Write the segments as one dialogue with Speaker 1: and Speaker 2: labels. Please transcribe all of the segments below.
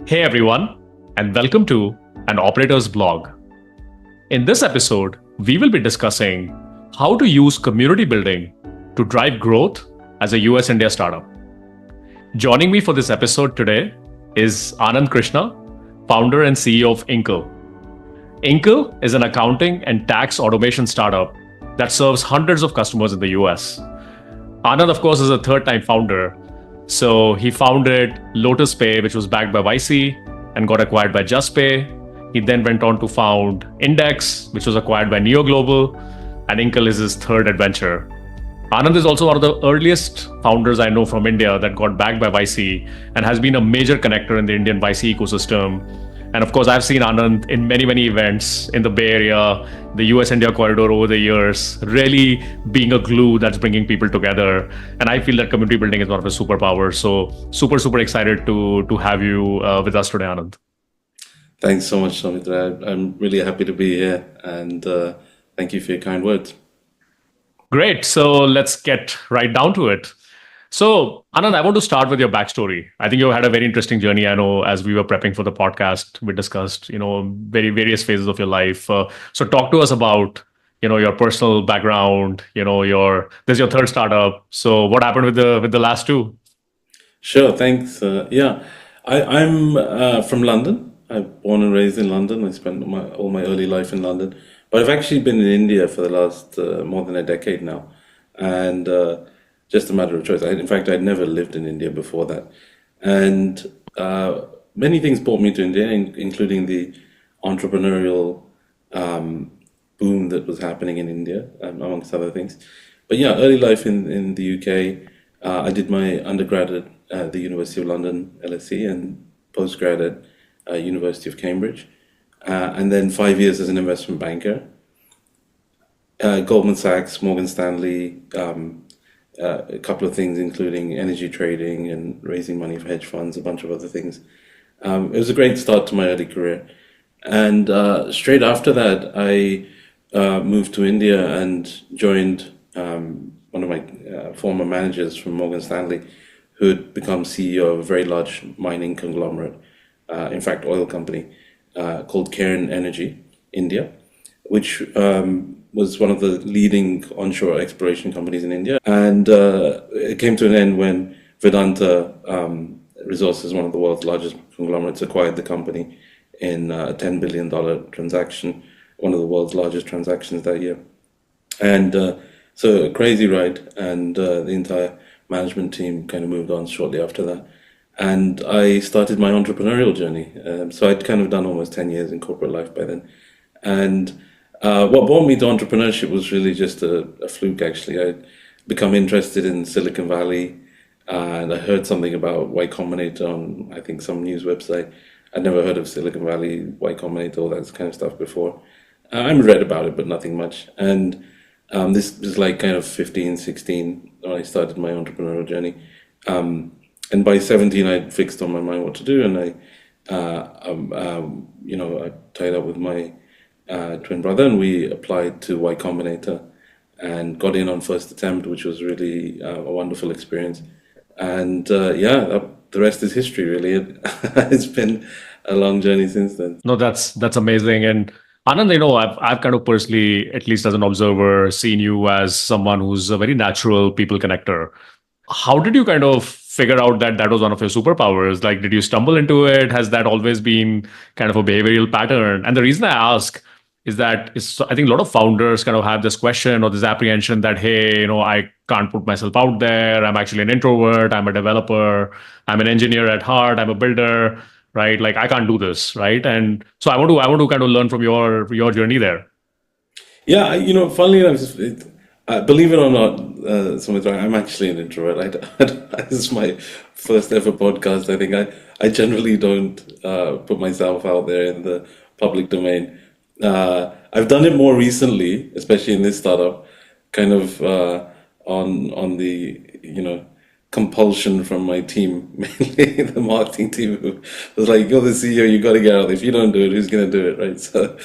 Speaker 1: Hey everyone, and welcome to an operator's blog. In this episode, we will be discussing how to use community building to drive growth as a US India startup. Joining me for this episode today is Anand Krishna, founder and CEO of Inkle. Inkle is an accounting and tax automation startup that serves hundreds of customers in the US. Anand, of course, is a third time founder. So he founded LotusPay, which was backed by YC and got acquired by Juspay. He then went on to found Index, which was acquired by Niyo Global, and Inkle is his third adventure. Anand is also one of the earliest founders I know from India that got backed by YC and has been a major connector in the Indian YC ecosystem. And of course, I've seen Anand in many, many events in the Bay Area, the US India corridor over the years, really being a glue that's bringing people together. And I feel that community building is one of his superpowers. So super excited to have you with us today, Anand.
Speaker 2: Thanks so much, Soumitra. I'm really happy to be here, and thank you for your kind words.
Speaker 1: Great. So let's get right down to it. So, Anand, I want to start with your backstory. I think you had a very interesting journey. I know as we were prepping for the podcast, we discussed, very various phases of your life. So talk to us about, your personal background, this is your third startup. So what happened with the last two?
Speaker 2: Sure, thanks. I'm from London. I'm born and raised in London. I spent all my early life in London, but I've actually been in India for the last more than a decade now, and just a matter of choice. In fact, I'd never lived in India before that, and many things brought me to India, including the entrepreneurial boom that was happening in India, amongst other things. But yeah, early life in the UK. I did my undergrad at the University of London, LSE, and postgrad at University of Cambridge, and then 5 years as an investment banker. Goldman Sachs, Morgan Stanley, a couple of things, including energy trading and raising money for hedge funds, a bunch of other things. It was a great start to my early career. And straight after that, I moved to India and joined one of my former managers from Morgan Stanley, who had become CEO of a very large mining conglomerate, in fact, oil company, called Cairn Energy India, which was one of the leading onshore exploration companies in India. And it came to an end when Vedanta Resources, one of the world's largest conglomerates, acquired the company in a $10 billion transaction, one of the world's largest transactions that year. And so a crazy ride, and the entire management team kind of moved on shortly after that. And I started my entrepreneurial journey. So I'd kind of done almost 10 years in corporate life by then. And what brought me to entrepreneurship was really just a fluke, actually. I'd become interested in Silicon Valley, and I heard something about Y Combinator on, I think, some news website. I'd never heard of Silicon Valley, Y Combinator, all that kind of stuff before. I read about it, but nothing much. And this was like kind of 15, 16 when I started my entrepreneurial journey. And by 17, I'd fixed on my mind what to do, and I tied up with my twin brother, and we applied to Y Combinator and got in on first attempt, which was really a wonderful experience. And the rest is history, really. It's been a long journey since then.
Speaker 1: No, that's amazing. And Anand, I've kind of personally, at least as an observer, seen you as someone who's a very natural people connector. How did you kind of figure out that that was one of your superpowers? Like, did you stumble into it? Has that always been kind of a behavioral pattern? And the reason I ask is that I think a lot of founders kind of have this question or this apprehension that, hey, I can't put myself out there. I'm actually an introvert. I'm a developer. I'm an engineer at heart. I'm a builder, right? Like I can't do this, right? And so I want to kind of learn from your journey there.
Speaker 2: Yeah, funnily enough, believe it or not, Sumitra, I'm actually an introvert. This is my first ever podcast. I think I generally don't put myself out there in the public domain. I've done it more recently, especially in this startup, kind of on the compulsion from my team, mainly the marketing team, who was like, "You're the CEO, you got to get out. If you don't do it, who's going to do it, right?" So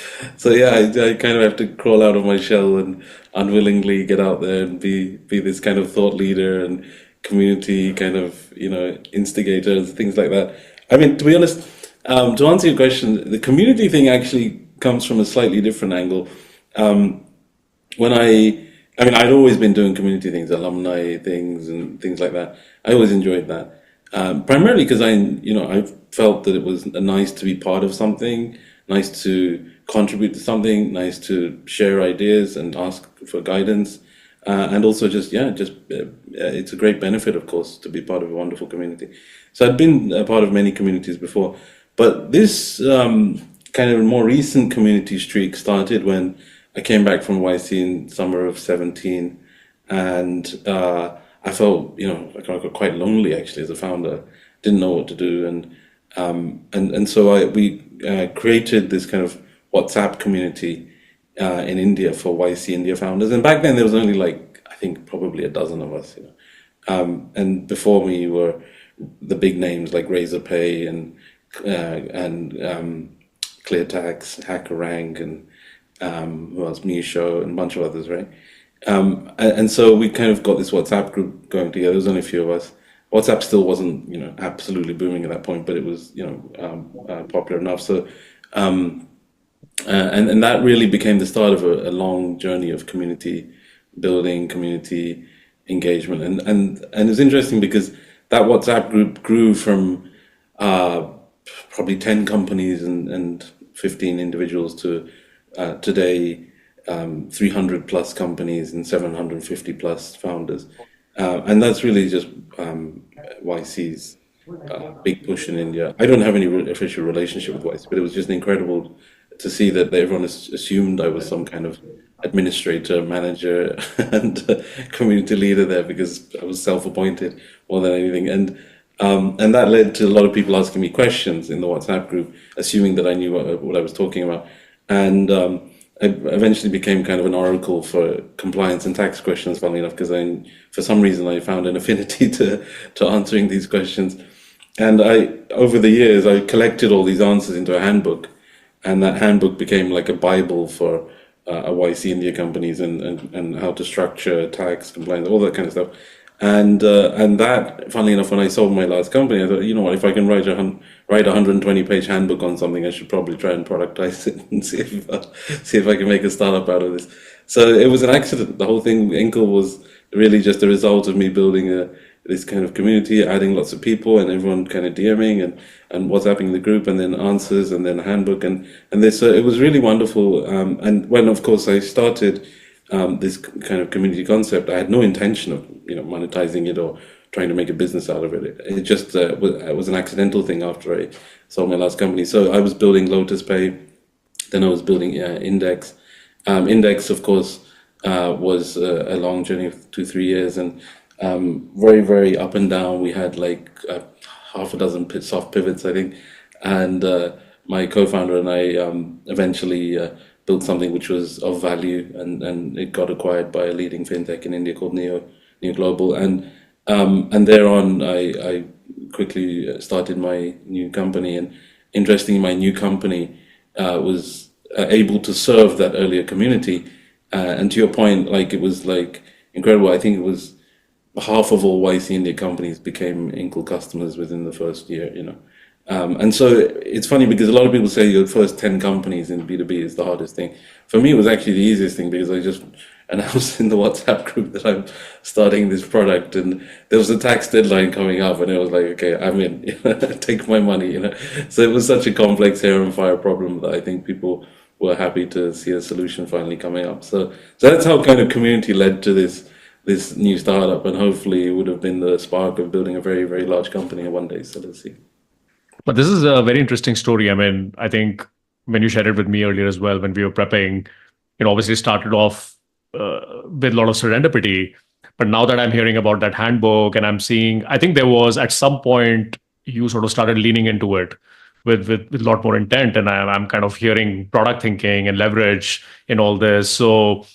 Speaker 2: yeah, I kind of have to crawl out of my shell and unwillingly get out there and be this kind of thought leader and community kind of instigator and things like that. I mean, to be honest, To answer your question, the community thing actually comes from a slightly different angle. Um, when I mean, I'd always been doing community things, alumni things, and things like that. I always enjoyed that, primarily because I felt that it was nice to be part of something, nice to contribute to something, nice to share ideas and ask for guidance, and also it's a great benefit, of course, to be part of a wonderful community. So I'd been a part of many communities before, but this kind of more recent community streak started when I came back from YC in summer of 17, and I felt, I got quite lonely actually as a founder. Didn't know what to do, and so we created this kind of WhatsApp community in India for YC India founders. And back then there was only like I think probably a dozen of us, and before me were the big names like RazorPay and ClearTax, HackerRank, and who else, Misho, and a bunch of others, right? And so we kind of got this WhatsApp group going together. There was only a few of us. WhatsApp still wasn't, absolutely booming at that point, but it was, popular enough. So, and that really became the start of a long journey of community building, community engagement, and it's interesting because that WhatsApp group grew from probably 10 companies and 15 individuals to today 300 plus companies and 750 plus founders. And that's really just YC's big push in India. I don't have any official relationship with YC, but it was just incredible to see that everyone assumed I was some kind of administrator, manager, and community leader there because I was self-appointed more than anything. And that led to a lot of people asking me questions in the WhatsApp group, assuming that I knew what I was talking about. And I eventually became kind of an oracle for compliance and tax questions, funnily enough, because for some reason, I found an affinity to answering these questions. And over the years, I collected all these answers into a handbook, and that handbook became like a Bible for YC India companies and how to structure tax, compliance, all that kind of stuff. And that, funnily enough, when I sold my last company, I thought, you know what, if I can write a 120-page handbook on something, I should probably try and productize it and see if I can make a startup out of this. So it was an accident. The whole thing, Inkle, was really just a result of me building this kind of community, adding lots of people, and everyone kind of DMing and WhatsApping the group, and then answers, and then a handbook, and this. So it was really wonderful. And when, of course, I started this kind of community concept, I had no intention of monetizing it or trying to make a business out of it. It just was an accidental thing after I sold my last company. So I was building LotusPay, then I was building Index. Index, of course, was a long journey of 2-3 years, and very, very up and down. We had like half a dozen soft pivots, I think, and my co-founder and I eventually built something which was of value, and it got acquired by a leading fintech in India called Niyo Global, and thereon I quickly started my new company. And interestingly, my new company was able to serve that earlier community. And to your point, like it was like incredible. I think it was half of all YC India companies became Inkle customers within the first year. And so it's funny because a lot of people say your first 10 companies in B2B is the hardest thing. For me, it was actually the easiest thing because I just announced in the WhatsApp group that I'm starting this product, and there was a tax deadline coming up, and it was like, okay, I'm in, take my money, So it was such a complex hair and fire problem that I think people were happy to see a solution finally coming up. So that's how kind of community led to this new startup, and hopefully it would have been the spark of building a very, very large company one day. So let's see.
Speaker 1: But this is a very interesting story. I mean, I think when you shared it with me earlier as well, when we were prepping, it obviously started off with a lot of serendipity. But now that I'm hearing about that handbook and I'm seeing, I think there was at some point you sort of started leaning into it with a lot more intent. And I'm kind of hearing product thinking and leverage in all this. So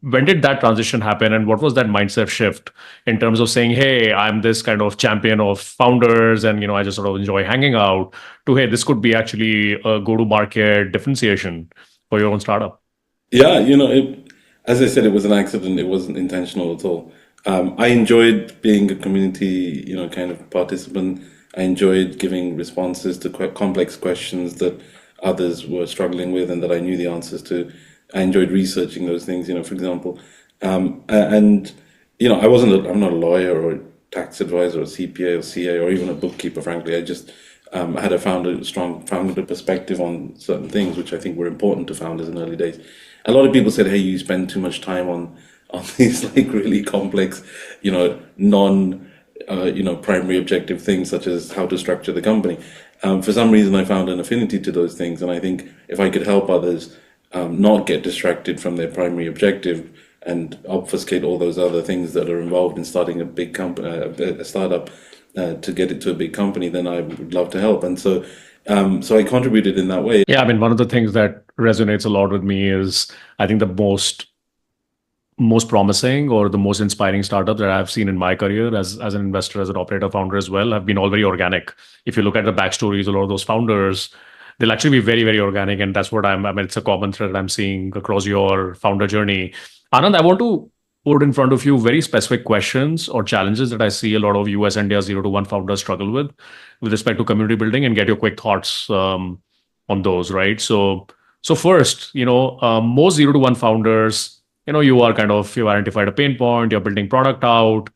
Speaker 1: when did that transition happen, and what was that mindset shift in terms of saying, hey, I'm this kind of champion of founders, and I just sort of enjoy hanging out, to hey, this could be actually a go-to-market differentiation for your own startup?
Speaker 2: Yeah, as I said, it was an accident. It wasn't intentional at all. I enjoyed being a community, kind of participant. I enjoyed giving responses to quite complex questions that others were struggling with and that I knew the answers to. I enjoyed researching those things, for example. And I'm not a lawyer or a tax advisor or CPA or CA or even a bookkeeper, frankly. I just had a strong founder perspective on certain things, which I think were important to founders in early days. A lot of people said, "Hey, you spend too much time on these like really complex, non, primary objective things such as how to structure the company." For some reason, I found an affinity to those things, and I think if I could help others not get distracted from their primary objective and obfuscate all those other things that are involved in starting a big company, a startup, to get it to a big company, then I would love to help. And so I contributed in that way.
Speaker 1: Yeah, I mean, one of the things that resonates a lot with me is I think the most promising or the most inspiring startup that I've seen in my career as an investor, as an operator, founder as well, have been all very organic. If you look at the backstories, a lot of those founders, they'll actually be very, very organic. And that's what I mean, it's a common thread that I'm seeing across your founder journey. Anand, I want to put in front of you very specific questions or challenges that I see a lot of US India 0 to 1 founders struggle with respect to community building, and get your quick thoughts on those, right? So first, most 0 to 1 founders, you are you've identified a pain point, you're building product out,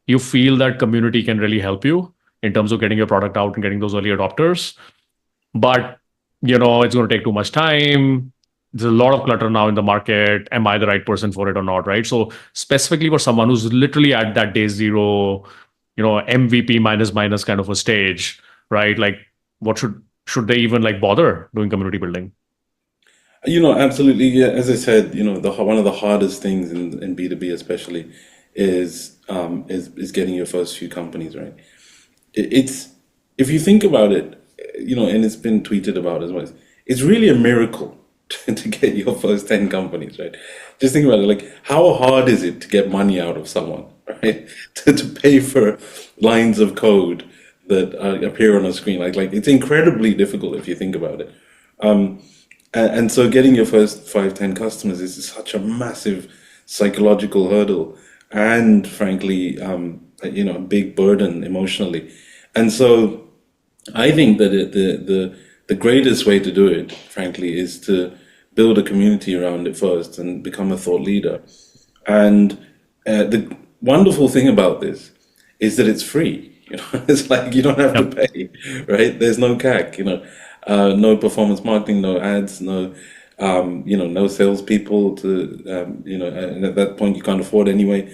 Speaker 1: you feel that community can really help you in terms of getting your product out and getting those early adopters. But, it's going to take too much time. There's a lot of clutter now in the market. Am I the right person for it or not, right? So specifically for someone who's literally at that day zero, MVP minus kind of a stage, right? Like, what should they even like bother doing community building?
Speaker 2: Absolutely. Yeah. As I said, one of the hardest things in B2B especially is getting your first few companies, right? It's if you think about it, and it's been tweeted about as well. It's really a miracle to get your first 10 companies, right? Just think about it. Like, how hard is it to get money out of someone, right? To pay for lines of code that appear on a screen. Like it's incredibly difficult if you think about it. And so getting your first 5, 10 customers is such a massive psychological hurdle and frankly, a big burden emotionally. And so I think that the greatest way to do it, frankly, is to build a community around it first and become a thought leader. And the wonderful thing about this is that it's free. It's like you don't have to
Speaker 1: Yep.
Speaker 2: pay, right? There's no CAC, no performance marketing, no ads, no salespeople and at that point you can't afford anyway.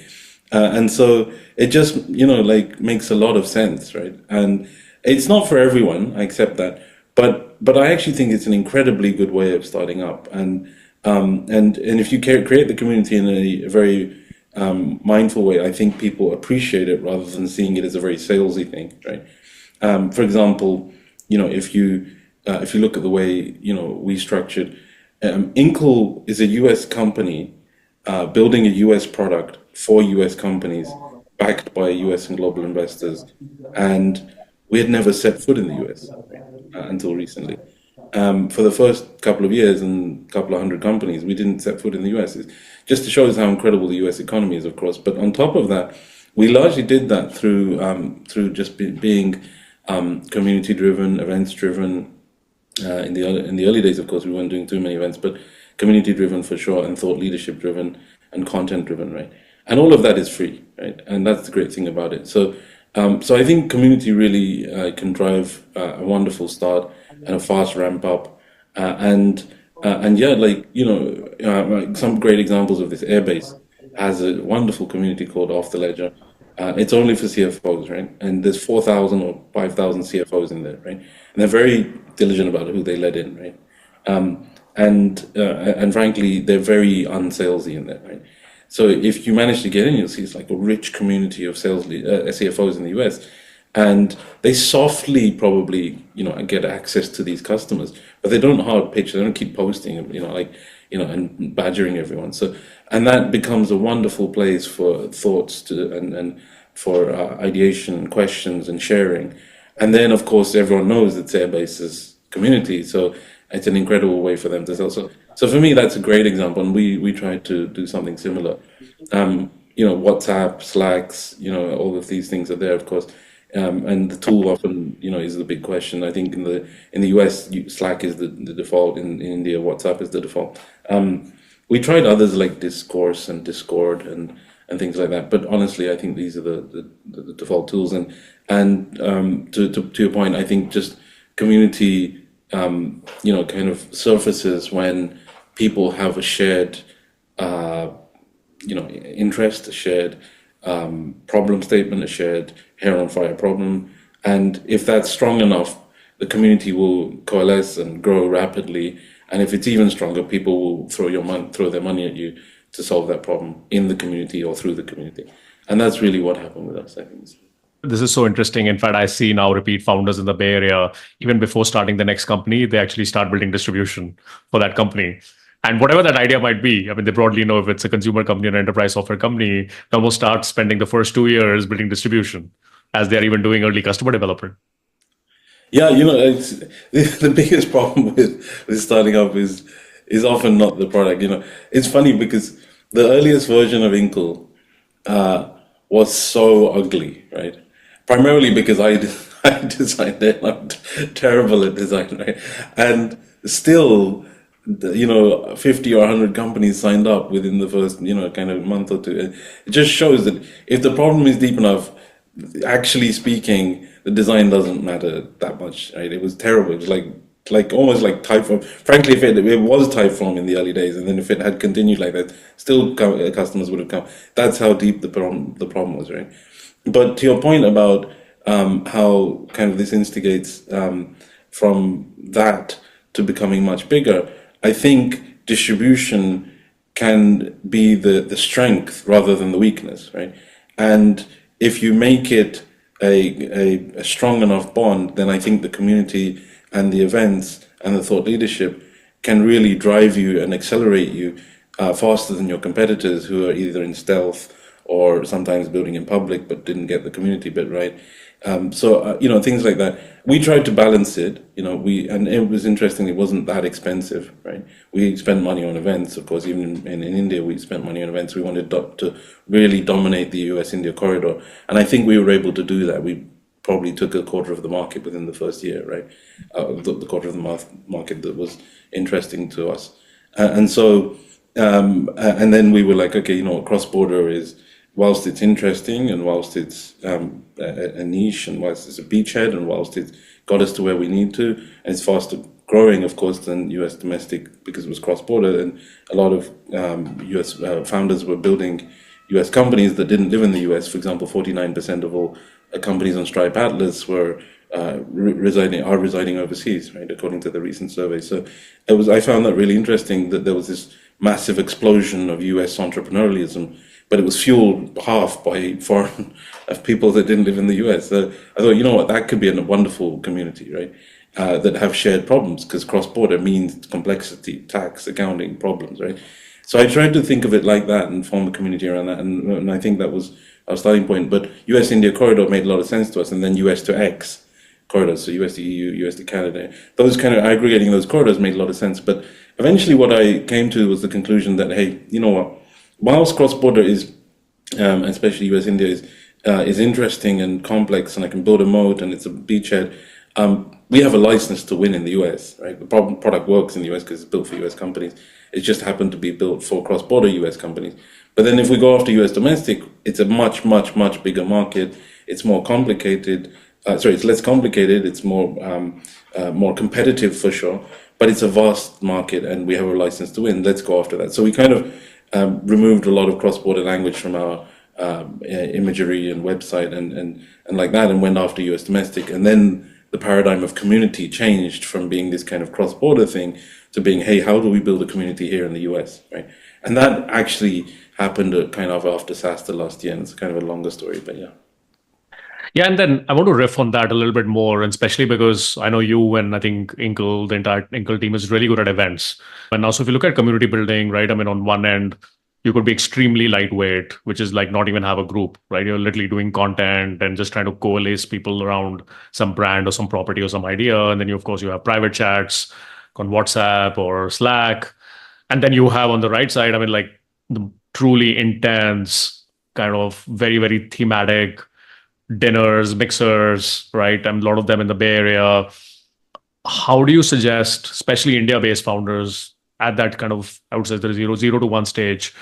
Speaker 2: And so it just, like makes a lot of sense, right? And it's not for everyone, I accept that, but I actually think it's an incredibly good way of starting up. And if you create the community in a very mindful way, I think people appreciate it rather than seeing it as a very salesy thing, right? For example, if you look at the way we structured, Inkle is a US company building a US product for US companies, backed by US and global investors, and we had never set foot in the US until recently. For the first couple of years and a couple of hundred companies, we didn't set foot in the US. It just shows how incredible the US economy is, of course. But on top of that, we largely did that through just being community driven, events driven. In the early days, of course, we weren't doing too many events, but community driven for sure, and thought leadership driven and content driven, right? And all of that is free, right? And that's the great thing about it. So I think community really can drive a wonderful start and a fast ramp up, and yeah, like some great examples of this. Airbase has a wonderful community called Off the Ledger. It's only for CFOs, right? And there's 4,000 or 5,000 CFOs in there, right? And they're very diligent about who they let in, right? And frankly, they're very unsalesy in there, right? So if you manage to get in, you'll see it's like a rich community of CFOs in the US, and they softly probably get access to these customers, but they don't hard pitch. They don't keep posting, and badgering everyone. So and that becomes a wonderful place for thoughts and for ideation, questions, and sharing. And then, of course, everyone knows it's Airbase's community, so it's an incredible way for them to sell. So for me, that's a great example, and we tried to do something similar. WhatsApp, Slacks, all of these things are there, of course. And the tool often, is the big question. I think in the US, Slack is the default. In India, WhatsApp is the default. We tried others like Discourse and Discord and things like that. But honestly, I think these are the default tools. And to your point, I think just community, kind of surfaces when people have a shared, interest, a shared problem statement, a shared hair on fire problem. And if that's strong enough, the community will coalesce and grow rapidly. And if it's even stronger, people will throw their money at you to solve that problem in the community or through the community. And that's really what happened with us, I think.
Speaker 1: This is so interesting. In fact, I see now repeat founders in the Bay Area, even before starting the next company, they actually start building distribution for that company. And whatever that idea might be, I mean, they broadly know if it's a consumer company or an enterprise software company, they almost start spending the first 2 years building distribution as they're even doing early customer development.
Speaker 2: Yeah, it's, the biggest problem with starting up is often not the product. It's funny because the earliest version of Inkle was so ugly, right? Primarily because I designed it. I'm terrible at design, right? And still, 50 or 100 companies signed up within the first, kind of month or two. It just shows that if the problem is deep enough, actually speaking, the design doesn't matter that much, right? It was terrible. It was like almost like Typeform. Frankly, if it was Typeform in the early days, and then if it had continued like that, still customers would have come. That's how deep the problem was, right? But to your point about how kind of this instigates from that to becoming much bigger, I think distribution can be the strength rather than the weakness, right? And if you make it a strong enough bond, then I think the community and the events and the thought leadership can really drive you and accelerate you faster than your competitors who are either in stealth or sometimes building in public but didn't get the community bit right. So things like that. We tried to balance it. And it was interesting. It wasn't that expensive, right? We spent money on events, of course. Even in India, we spent money on events. We wanted to really dominate the US India corridor, and I think we were able to do that. We probably took a quarter of the market within the first year, right? The quarter of the market that was interesting to us, and then we were like, okay, cross border is, whilst it's interesting and whilst it's a niche and whilst it's a beachhead and whilst it's got us to where we need to, and it's faster growing, of course, than US domestic because it was cross-border, and a lot of US founders were building US companies that didn't live in the US. For example, 49% of all companies on Stripe Atlas were residing overseas, right? According to the recent survey. So I found that really interesting that there was this massive explosion of US entrepreneurialism, but it was fueled half by foreign of people that didn't live in the US. So I thought, what, that could be a wonderful community, right? That have shared problems, because cross-border means complexity, tax, accounting problems, right? So I tried to think of it like that and form a community around that, and I think that was our starting point. But US India corridor made a lot of sense to us, and then US to X corridors, so US to EU, US to Canada, those kind of aggregating those corridors made a lot of sense. But eventually, what I came to was the conclusion that, hey, you know what? Whilst cross-border is, especially US India, is interesting and complex, and I can build a moat, and it's a beachhead. We have a license to win in the US, right? The product works in the US because it's built for US companies. It just happened to be built for cross-border US companies. But then if we go after US domestic, it's a much, much, much bigger market. It's more complicated. It's less complicated. It's more competitive for sure. But it's a vast market, and we have a license to win. Let's go after that. So we kind of removed a lot of cross-border language from our imagery and website and like that, and went after US domestic. And then the paradigm of community changed from being this kind of cross-border thing to being, hey, how do we build a community here in the US, right? And that actually happened kind of after SaaStr last year, and it's kind of a longer story, but yeah.
Speaker 1: Yeah, and then I want to riff on that a little bit more, and especially because I know you and I think Inkle, the entire Inkle team is really good at events. And also, if you look at community building, right? I mean, on one end, you could be extremely lightweight, which is like not even have a group, right? You're literally doing content and just trying to coalesce people around some brand or some property or some idea. And then you, of course, you have private chats on WhatsApp or Slack. And then you have on the right side, I mean, like the truly intense, kind of very, very thematic, dinners, mixers, right? And a lot of them in the Bay Area. How do you suggest, especially India-based founders at that kind of, I would say the zero to one stage,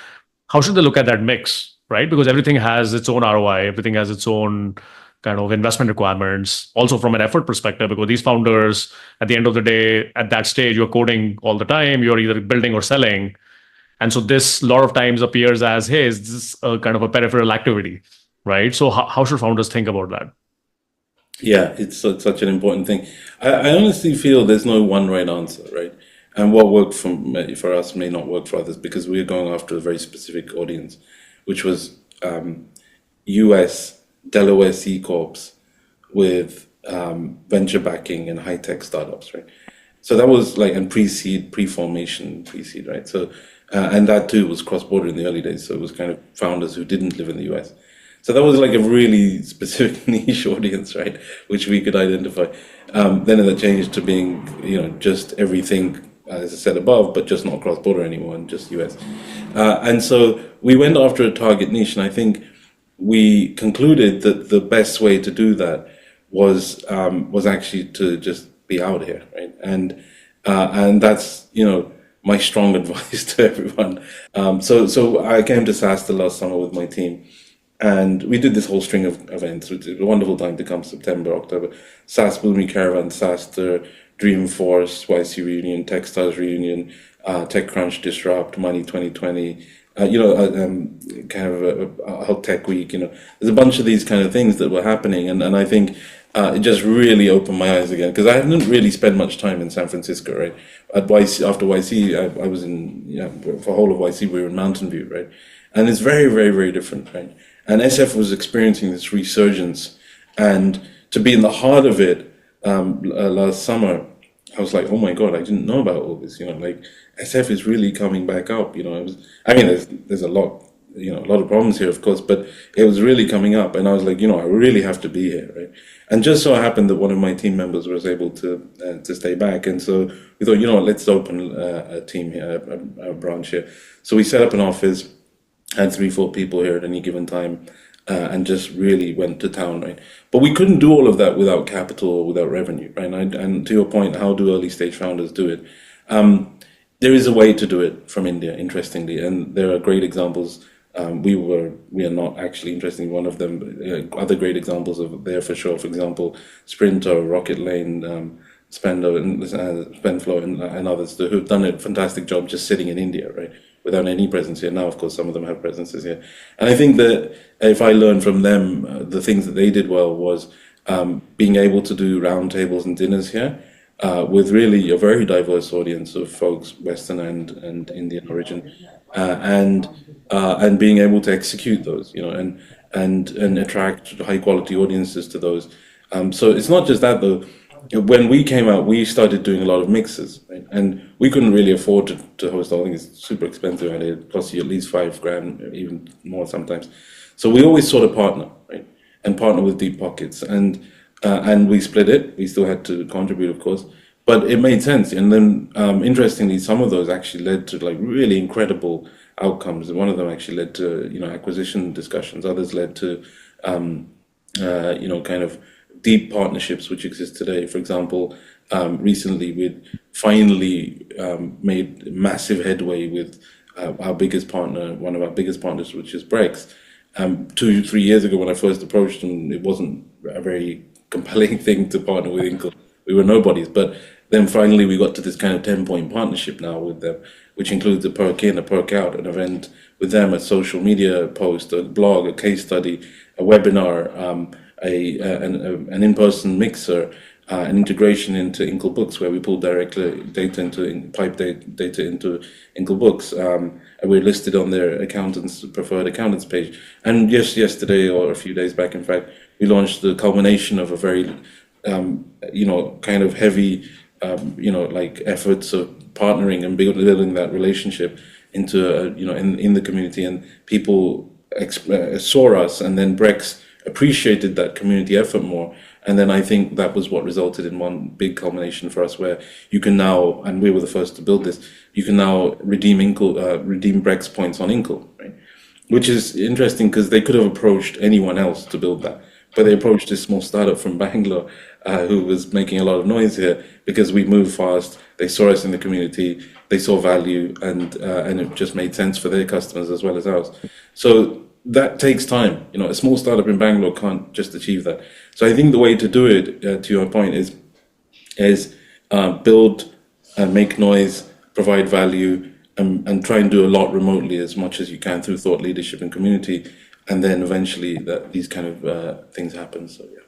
Speaker 1: how should they look at that mix, right? Because everything has its own ROI, everything has its own kind of investment requirements, also from an effort perspective, because these founders, at the end of the day, at that stage, you're coding all the time, you're either building or selling. And so this a lot of times appears as, hey, is this a kind of a peripheral activity, right? So how should founders think about that?
Speaker 2: Yeah, it's such an important thing. I honestly feel there's no one right answer, right? And what worked for us may not work for others because we're going after a very specific audience, which was US Delaware C corps with venture backing and high tech startups, right? So that was like and pre-seed, pre-formation, pre-seed, right? So and that too was cross-border in the early days. So it was kind of founders who didn't live in the US. So that was like a really specific niche audience, right? Which we could identify. Then that changed to being, just everything, as I said above, but just not cross-border anymore and just US. And so we went after a target niche, and I think we concluded that the best way to do that was actually to just be out here, right? And that's my strong advice to everyone. So I came to SaaStr last summer with my team, and we did this whole string of events. It was a wonderful time to come September, October. SaaS Boomy Caravan, SaaStr, Dreamforce, YC Reunion, Techstars Reunion, TechCrunch Disrupt, Money 2020, kind of a Health Tech Week. There's a bunch of these kind of things that were happening, and I think it just really opened my eyes again because I hadn't really spent much time in San Francisco, right? At YC, after YC, I was in for whole of YC we were in Mountain View, right? And it's very, very, very different, right? And SF was experiencing this resurgence, and to be in the heart of it last summer, I was like, oh my God, I didn't know about all this. Like SF is really coming back up. There's a lot, a lot of problems here, of course, but it was really coming up, and I was like, I really have to be here, right? And just so happened that one of my team members was able to stay back, and so we thought, let's open a team here, a branch here. So we set up an office, had 3-4 people here at any given time, and just really went to town, right? But we couldn't do all of that without capital or without revenue, right? And to your point, how do early stage founders do it? There is a way to do it from India, interestingly, and there are great examples. We are not actually interesting. One of them, other great examples of there for sure. For example, Sprinter, Rocket Lane, Spendo, and Spenflow, and others who've done a fantastic job just sitting in India, right, without any presence here. Now, of course, some of them have presences here, and I think that if I learned from them, the things that they did well was being able to do roundtables and dinners here with really a very diverse audience of folks, Western and Indian origin, and being able to execute those, and attract high quality audiences to those. So it's not just that though. When we came out, we started doing a lot of mixes, right? And we couldn't really afford to host all. I think it's super expensive, and it costs you at least $5,000, even more sometimes. So we always sort of partner, right, and partner with deep pockets, and we split it. We still had to contribute, of course, but it made sense. And then, interestingly, some of those actually led to like really incredible outcomes. One of them actually led to acquisition discussions. Others led to kind of deep partnerships which exist today. For example, recently we'd finally made massive headway with our biggest partner, one of our biggest partners, which is Brex. 2-3 years ago, when I first approached them, it wasn't a very compelling thing to partner with Inkle. We were nobodies, but then finally we got to this kind of 10-point partnership now with them, which includes a perk in, a perk out, an event with them, a social media post, a blog, a case study, a webinar, an in-person mixer, an integration into Inkle Books, where we pull directly data into data into Inkle Books. We're listed on their preferred accountants page. And yesterday, or a few days back, in fact, we launched the culmination of a very, kind of heavy, like efforts of partnering and building that relationship into, in the community, and people saw us, and then Brex appreciated that community effort more. And then I think that was what resulted in one big culmination for us, where you can now, and we were the first to build this, you can now redeem Brex points on Inkle, right? Which is interesting because they could have approached anyone else to build that, but they approached this small startup from Bangalore who was making a lot of noise here because we moved fast. They saw us in the community, they saw value, and it just made sense for their customers as well as ours. So that takes time. A small startup in Bangalore can't just achieve that. So I think the way to do it, to your point, is build and make noise, provide value, and try and do a lot remotely as much as you can through thought leadership and community, and then eventually these kind of things happen. So yeah.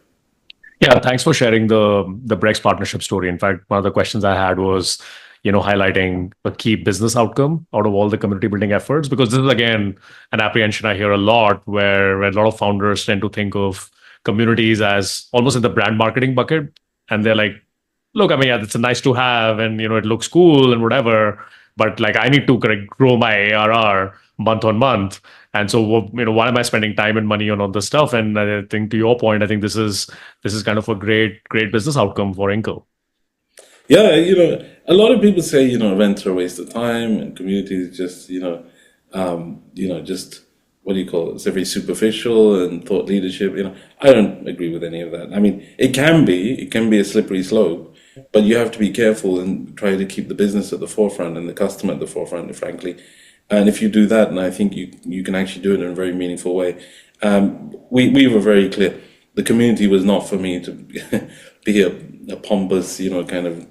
Speaker 1: Yeah, thanks for sharing the Brex partnership story. In fact, one of the questions I had was, highlighting a key business outcome out of all the community building efforts, because this is again an apprehension I hear a lot, where a lot of founders tend to think of communities as almost in the brand marketing bucket, and they're like, look, I mean, yeah, it's a nice to have, and it looks cool and whatever, but like I need to grow my ARR month on month. And so, why am I spending time and money on all this stuff? And I think, to your point, I think this is kind of a great business outcome for Inkle.
Speaker 2: Yeah, a lot of people say, events are a waste of time and community is just, just what do you call it? It's very superficial and thought leadership. I don't agree with any of that. I mean, it can be a slippery slope, but you have to be careful and try to keep the business at the forefront and the customer at the forefront, frankly. And if you do that, and I think you can actually do it in a very meaningful way. We were very clear. The community was not for me to be a pompous, kind of,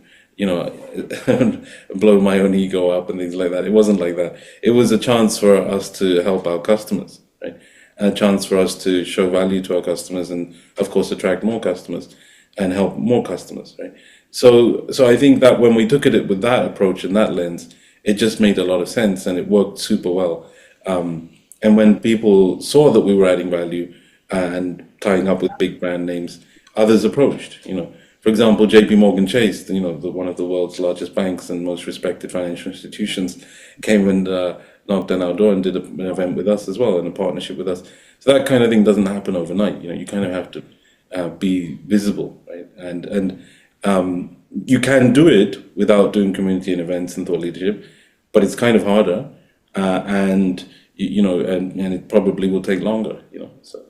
Speaker 2: blow my own ego up and things like that. It wasn't like that. It was a chance for us to help our customers, right? A chance for us to show value to our customers and, of course, attract more customers and help more customers, right? So I think that when we took it with that approach and that lens, it just made a lot of sense and it worked super well. And when people saw that we were adding value and tying up with big brand names, others approached. For example, JP Morgan Chase, one of the world's largest banks and most respected financial institutions, came and knocked on our door and did an event with us as well, in a partnership with us. So that kind of thing doesn't happen overnight. You kind of have to be visible, right? And you can do it without doing community and events and thought leadership, but it's kind of harder, and it probably will take longer. So.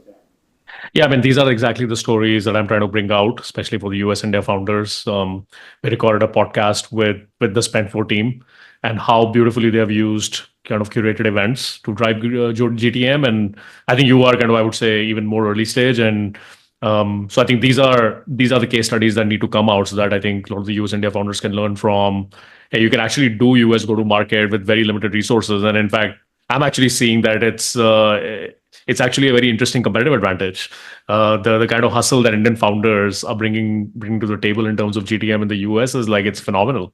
Speaker 1: Yeah, I mean, these are exactly the stories that I'm trying to bring out, especially for the US India founders. We recorded a podcast with the Spend4 team, and how beautifully they have used kind of curated events to drive GTM. And I think you are kind of, I would say, even more early stage. And so I think these are the case studies that need to come out, so that I think a lot of the US India founders can learn from. Hey, you can actually do US go to market with very limited resources, and in fact, I'm actually seeing that it's actually a very interesting competitive advantage. The kind of hustle that Indian founders are bringing to the table in terms of GTM in the US is like, it's phenomenal.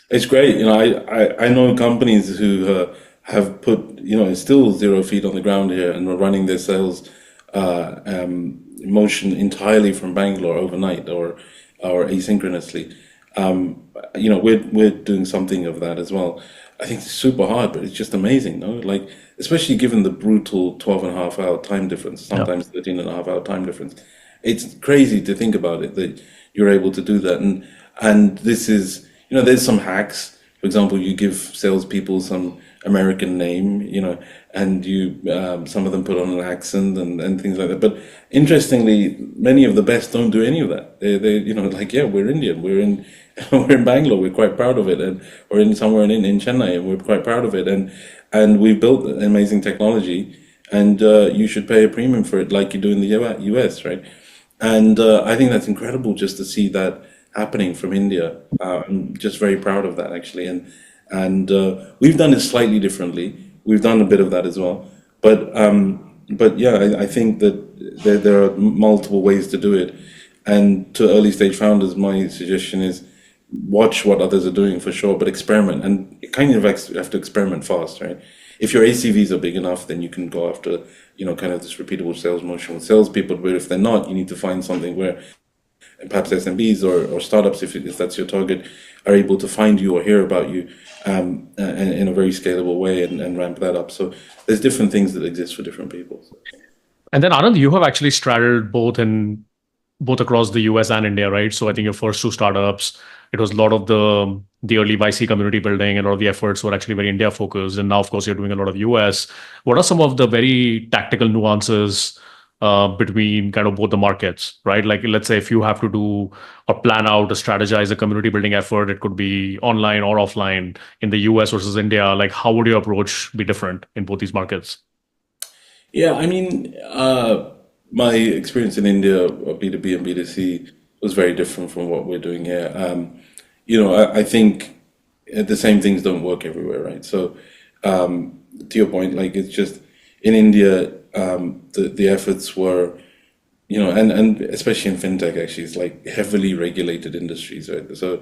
Speaker 2: It's great. I know companies who have put, still 0 feet on the ground here and are running their sales motion entirely from Bangalore overnight or asynchronously. We're doing something of that as well. I think it's super hard, but it's just amazing, no? Like, especially given the brutal 12.5 hour time difference, sometimes 13.5 hour time difference. It's crazy to think about it, that you're able to do that. And this is, there's some hacks. For example, you give salespeople some American name, and you some of them put on an accent and things like that. But interestingly, many of the best don't do any of that. They like, yeah, we're Indian, we're in we're in Bangalore, we're quite proud of it, and we're in somewhere in Chennai, and we're quite proud of it, and we've built amazing technology, and you should pay a premium for it, like you do in the US, right? And I think that's incredible just to see that happening from India. I'm just very proud of that, actually, and we've done it slightly differently. We've done a bit of that as well, but yeah, I think that there are multiple ways to do it. And to early stage founders, my suggestion is watch what others are doing for sure, but experiment. And you kind of have to experiment fast, right? If your ACVs are big enough, then you can go after, kind of this repeatable sales motion with salespeople. But if they're not, you need to find something where perhaps SMBs or startups, if that's your target, are able to find you or hear about you in a very scalable way and ramp that up. So there's different things that exist for different people.
Speaker 1: And then Anand, you have actually straddled both across the US and India, right? So I think your first two startups, it was a lot of the early YC community building, and a lot of the efforts were actually very India focused. And now, of course, you're doing a lot of US. What are some of the very tactical nuances between kind of both the markets, right? Like, let's say if you have to do or plan out or strategize a community building effort, it could be online or offline in the US versus India. Like, how would your approach be different in both these markets?
Speaker 2: Yeah, I mean, my experience in India, B2B and B2C, was very different from what we're doing here. I think the same things don't work everywhere, right? So, to your point, like it's just in India, the efforts were, and especially in fintech, actually, it's like heavily regulated industries, right? So,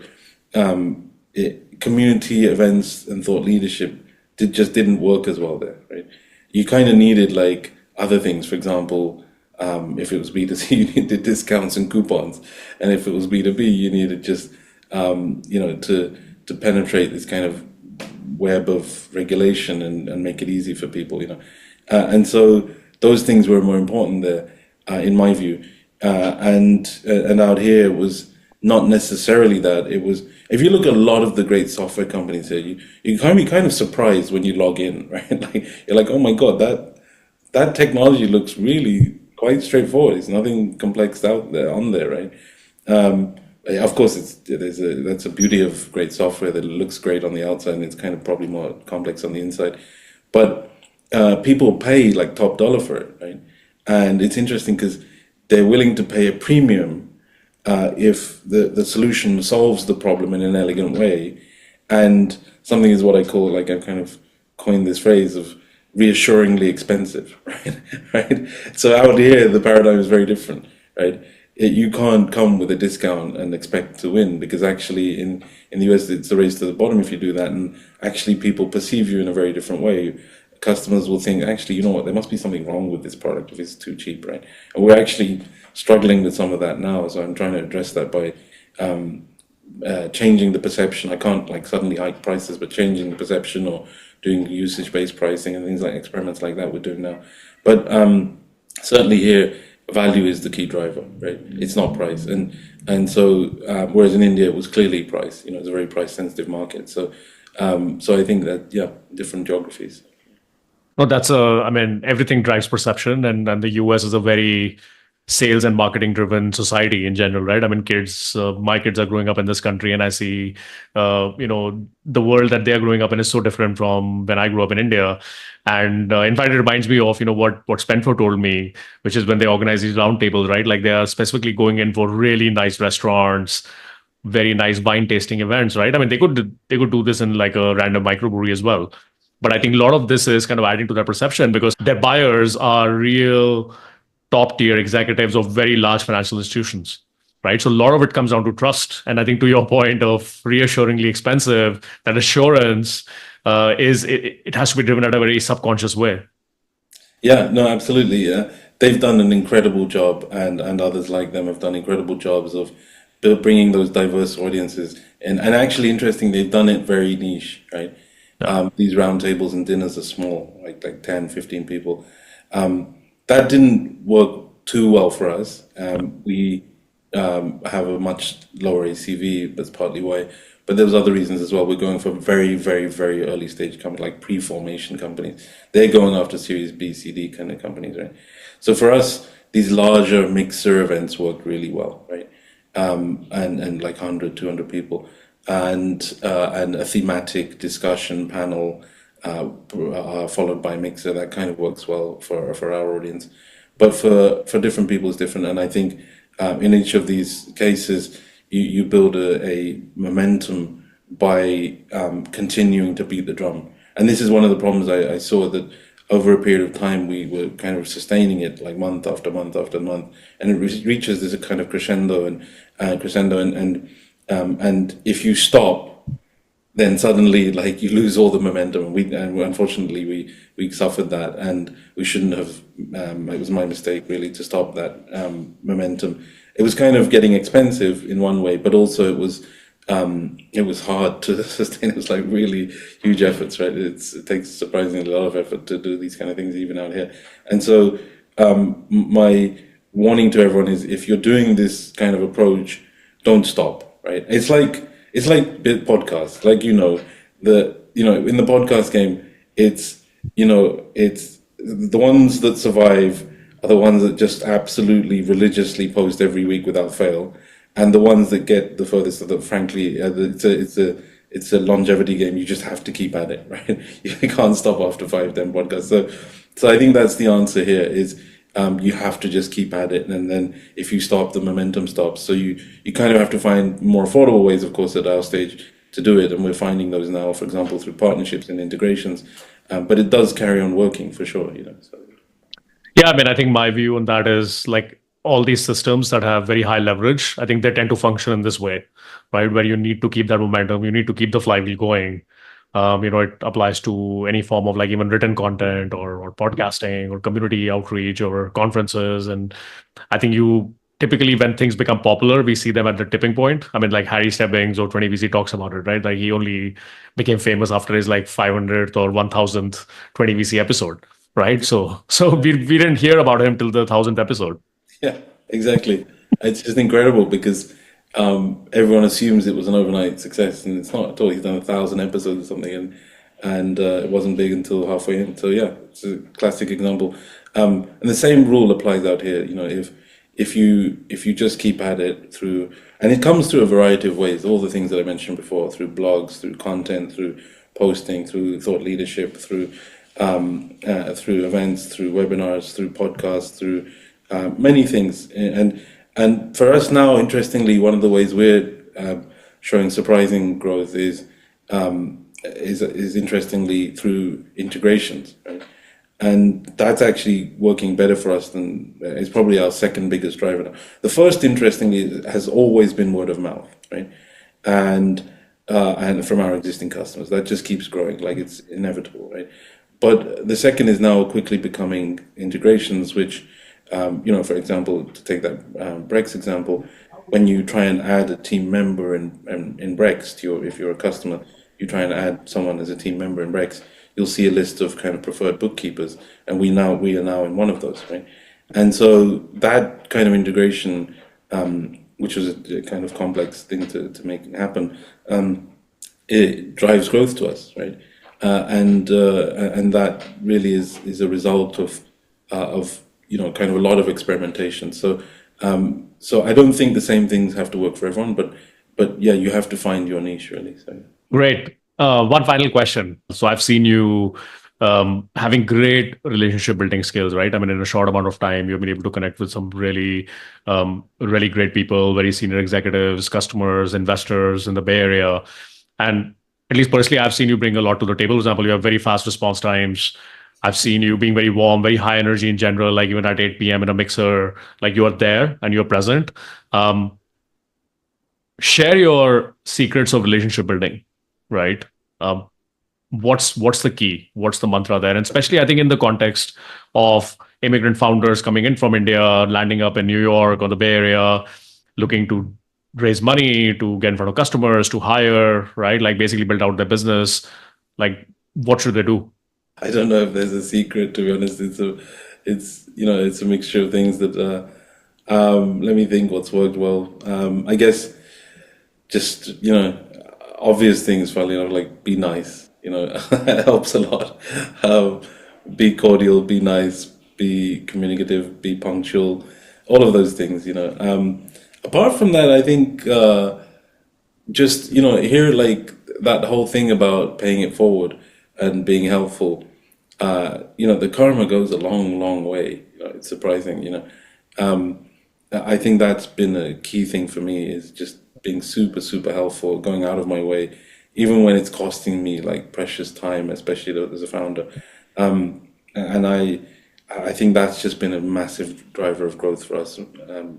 Speaker 2: community events and thought leadership just didn't work as well there, right? You kind of needed like other things. For example, if it was B2C, you needed discounts and coupons, and if it was B2B, you needed just to penetrate this kind of web of regulation and make it easy for people, and so those things were more important there, in my view, and out here it was not necessarily that. It was, if you look at a lot of the great software companies here, you can be kind of surprised when you log in, right? Like you're like, oh my god, that technology looks really quite straightforward. There's nothing complex out there on there, right? Of course, that's a beauty of great software, that it looks great on the outside and it's kind of probably more complex on the inside. But people pay like top dollar for it, right? And it's interesting because they're willing to pay a premium if the solution solves the problem in an elegant way. And something is what I call, like I've kind of coined this phrase of reassuringly expensive, right? Right. So out here, the paradigm is very different, right? You can't come with a discount and expect to win, because actually in the US, it's a race to the bottom if you do that. And actually people perceive you in a very different way. Customers will think, actually, you know what, there must be something wrong with this product if it's too cheap, right? And we're actually struggling with some of that now. So I'm trying to address that by changing the perception. I can't like suddenly hike prices, but changing the perception or doing usage-based pricing and things like experiments like that we're doing now. But certainly here, value is the key driver, right? It's not price, and so whereas in India it was clearly price. It's a very price-sensitive market. So I think that, yeah, different geographies.
Speaker 1: No, I mean, everything drives perception, and the US is a very sales and marketing driven society in general, right? I mean, my kids are growing up in this country, and I see, the world that they're growing up in is so different from when I grew up in India. And in fact, it reminds me of, what Spencer told me, which is when they organize these roundtables, right? Like they are specifically going in for really nice restaurants, very nice wine tasting events, right? I mean, they could do this in like a random microbrewery as well. But I think a lot of this is kind of adding to their perception because their buyers are real top tier executives of very large financial institutions, right? So a lot of it comes down to trust. And I think to your point of reassuringly expensive, that assurance it has to be driven at a very subconscious way.
Speaker 2: Yeah, no, absolutely. Yeah, they've done an incredible job, and others like them have done incredible jobs of bringing those diverse audiences. And actually, interesting, they've done it very niche, right? These roundtables and dinners are small, like 10, 15 people. That didn't work too well for us. We have a much lower ACV, that's partly why. But there's other reasons as well. We're going for very, very, very early stage companies, like pre-formation companies. They're going after Series B, C, D kind of companies, right? So for us, these larger mixer events work really well, right? And like 100, 200 people, and a thematic discussion panel followed by mixer, that kind of works well for our audience. But for different people, it's different. And I think in each of these cases, you build a momentum by continuing to beat the drum. And this is one of the problems I saw, that over a period of time we were kind of sustaining it like month after month after month, and it reaches this kind of crescendo and if you stop, then suddenly like you lose all the momentum. And unfortunately we suffered that, and we shouldn't have. It was my mistake really to stop that momentum. It was kind of getting expensive in one way, but also it was hard to sustain. It was like really huge efforts, right? It takes surprisingly a lot of effort to do these kind of things even out here. And so my warning to everyone is, if you're doing this kind of approach, don't stop, right? It's like big podcasts, like in the podcast game, it's the ones that survive are the ones that just absolutely religiously post every week without fail, and the ones that get the furthest. That frankly, it's a longevity game. You just have to keep at it, right? You can't stop after 5, 10 podcasts. So I think that's the answer here. Is you have to just keep at it, and then if you stop, the momentum stops. So you kind of have to find more affordable ways, of course, at our stage to do it, and we're finding those now, for example, through partnerships and integrations. But it does carry on working for sure, you know. So.
Speaker 1: Yeah, I mean, I think my view on that is like all these systems that have very high leverage, I think they tend to function in this way, right? Where you need to keep that momentum, you need to keep the flywheel going. It applies to any form of like even written content or podcasting or community outreach or conferences. And I think you typically, when things become popular, we see them at the tipping point. I mean, like Harry Stebbings or 20VC talks about it, right? Like he only became famous after his like 500th or 1000th 20VC episode, right? So we didn't hear about him till the 1000th episode.
Speaker 2: Yeah, exactly. It's just incredible because everyone assumes it was an overnight success, and it's not at all. He's done 1,000 episodes or something, and it wasn't big until halfway in. So yeah, it's a classic example. And the same rule applies out here. You know, if you just keep at it through, and it comes through a variety of ways. All the things that I mentioned before, through blogs, through content, through posting, through thought leadership, through events, through webinars, through podcasts, through many things. And for us now, interestingly, one of the ways we're showing surprising growth is interestingly through integrations, right? And that's actually working better for us than it's probably our second biggest driver now. The first, interestingly, has always been word of mouth, right? And from our existing customers, that just keeps growing, like it's inevitable, right? But the second is now quickly becoming integrations, which, for example, to take that Brex example, when you try and add a team member in Brex if you're a customer, you try and add someone as a team member in Brex, you'll see a list of kind of preferred bookkeepers, and we are now in one of those, right? And so that kind of integration, which was a kind of complex thing to make happen, it drives growth to us, right? And that really is a result of kind of a lot of experimentation. So I don't think the same things have to work for everyone, but yeah, you have to find your niche really. So.
Speaker 1: Great. One final question. So I've seen you having great relationship building skills, right? I mean, in a short amount of time, you've been able to connect with some really great people, very senior executives, customers, investors in the Bay Area. And at least personally, I've seen you bring a lot to the table. For example, you have very fast response times. I've seen you being very warm, very high energy in general, like even at 8 p.m. in a mixer, like you are there and you're present. Share your secrets of relationship building, right? What's the key? What's the mantra there? And especially, I think in the context of immigrant founders coming in from India, landing up in New York or the Bay Area, looking to raise money, to get in front of customers, to hire, right? Like basically build out their business. Like, what should they do?
Speaker 2: I don't know if there's a secret, to be honest. It's a mixture of things that. Let me think what's worked well. I guess just obvious things, like be nice. It helps a lot. Be cordial, be nice, be communicative, be punctual. All of those things. Apart from that, I think just here, like that whole thing about paying it forward and being helpful. The karma goes a long way. It's surprising. I think that's been a key thing for me, is just being super helpful, going out of my way, even when it's costing me like precious time, especially as a founder. And I think that's just been a massive driver of growth for us.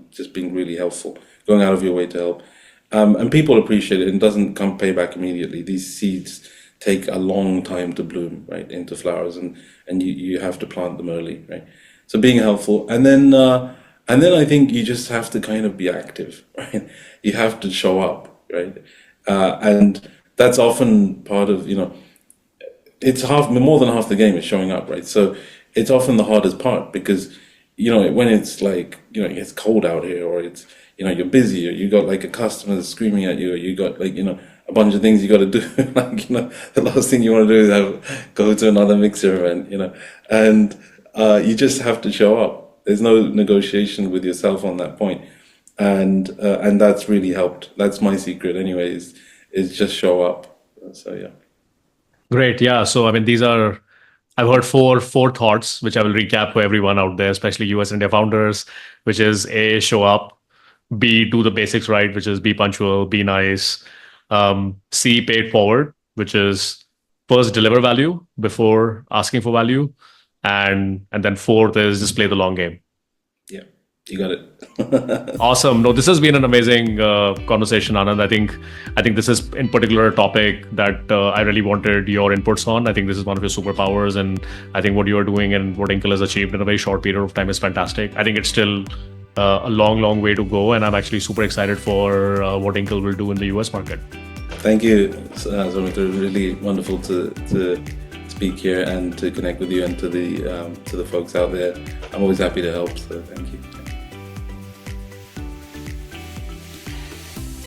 Speaker 2: Just being really helpful, going out of your way to help, and people appreciate it. And doesn't come payback immediately. These seeds take a long time to bloom, right, into flowers, and you have to plant them early, right? So being helpful, and then I think you just have to kind of be active, right? You have to show up, right? And that's often part of, it's more than half the game is showing up, right? So it's often the hardest part, because when it's like it's cold out here, or it's you're busy, or you got like a customer screaming at you, or you got like a bunch of things you got to do. Like the last thing you want to do is go to another mixer event, and you just have to show up. There's no negotiation with yourself on that point, and that's really helped. That's my secret, anyways. Is just show up. So yeah.
Speaker 1: Great. Yeah. So, I mean, I've heard four thoughts, which I will recap for everyone out there, especially US India founders, which is A, show up, B, do the basics right, which is be punctual, be nice, C, pay it forward, which is first deliver value before asking for value. And then fourth is just play the long game.
Speaker 2: Yeah, you got it.
Speaker 1: Awesome. No, this has been an amazing conversation, Anand. I think this is in particular a topic that I really wanted your inputs on. I think this is one of your superpowers, and I think what you are doing and what Inkle has achieved in a very short period of time is fantastic. I think it's still a long way to go, and I'm actually super excited for what Inkle will do in the US market.
Speaker 2: Thank you, Zamita. Really wonderful to speak here and to connect with you and to the folks out there. I'm always happy to help. So thank you.